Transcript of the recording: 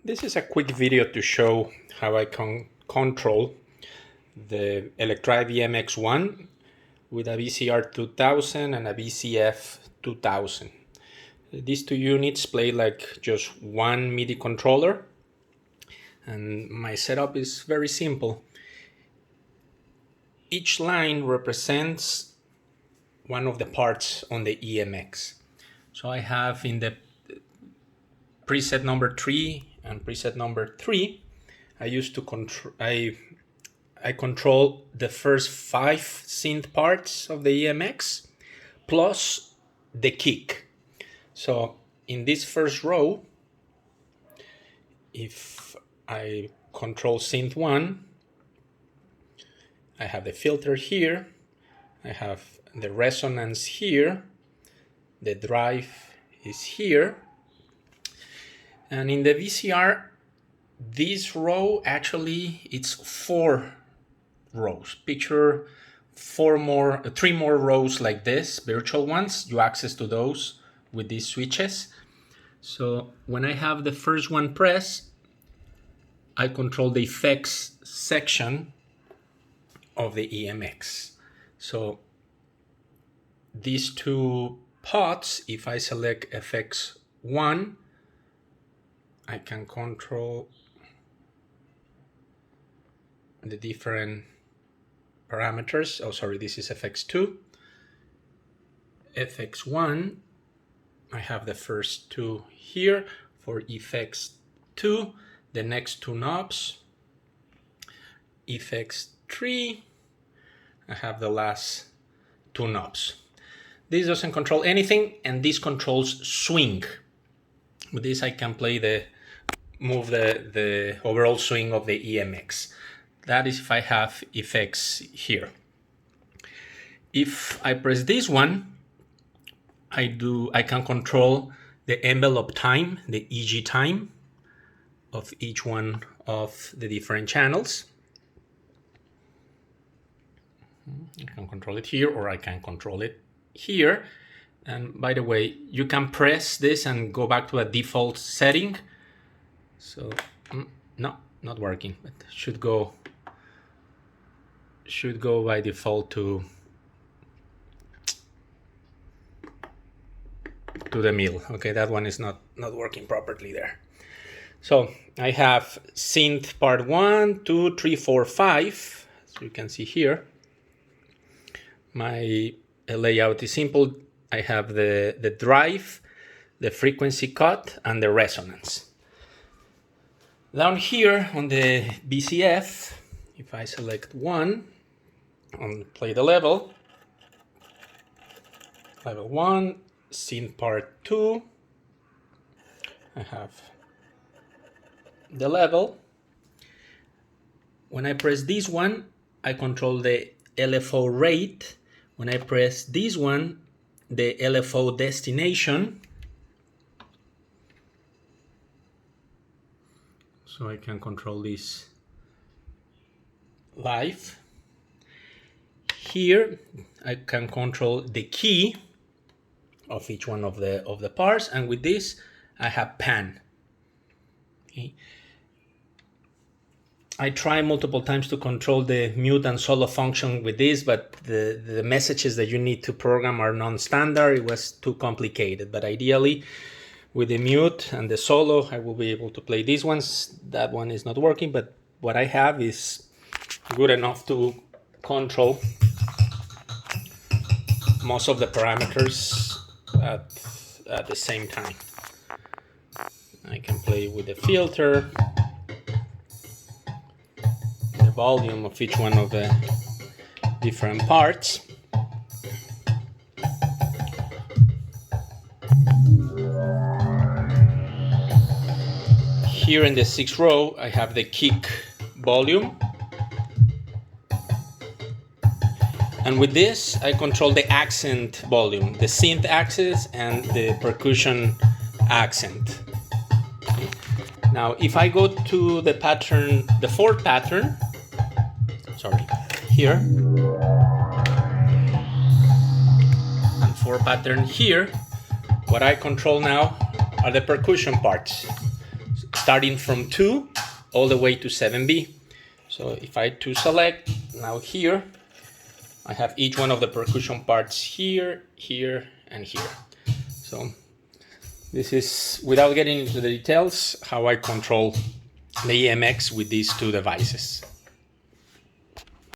This is a quick video to show how I can control the Electribe emx1 with a Bcr2000 and a Bcf2000. These two units play like just one MIDI controller, and my setup is very simple. Each line represents one of the parts on the EMX. So I have in the preset number 3 and preset number 3, I used to control I control the first 5 synth parts of the EMX plus the kick. So in this first row, if I control synth 1, I have the filter here, I have the resonance here, the drive is here, and in the VCR, this row actually it's 4 rows. Picture 3 more rows like this, virtual ones. You access to those with these switches. So when I have the first one pressed, I control the effects section of the EMX. So these two pots, if I select FX1, I can control the different parameters. Oh, sorry, this is FX2. FX1, I have the first 2 here. For FX2, the next 2 knobs. FX3, I have the last 2 knobs. This doesn't control anything, and this controls swing. With this, I can move the overall swing of the EMX. That is if I have effects here. If I press this one, I can control the envelope time, the EG time of each one of the different channels. I can control it here, or I can control it here. And by the way, you can press this and go back to a default setting. So no, not working, but should go by default to the middle. Okay, that one is not working properly there. So I have synth part 1, 2, 3, 4, 5. So you can see here. My layout is simple. I have the drive, the frequency cut, and the resonance. Down here on the BCF, if I select 1 and play the level 1, synth part 2, I have the level. When I press this one, I control the LFO rate. When I press this one, the LFO destination. So I can control this live. Here I can control the key of each one of the parts, and with this I have pan. Okay. I try multiple times to control the mute and solo function with this, but the messages that you need to program are non-standard. It was too complicated, but ideally with the mute and the solo, I will be able to play these ones. That one is not working, but what I have is good enough to control most of the parameters at the same time. I can play with the filter, the volume of each one of the different parts. Here in the 6th row, I have the kick volume. And with this, I control the accent volume, the synth axis and the percussion accent. Now, if I go to the pattern, the 4th pattern, sorry, here, and 4 pattern here, what I control now are the percussion parts. starting from 2 all the way to 7B. So if I to select, now here, I have each one of the percussion parts here, here, and here. So this is, without getting into the details, how I control the EMX with these two devices.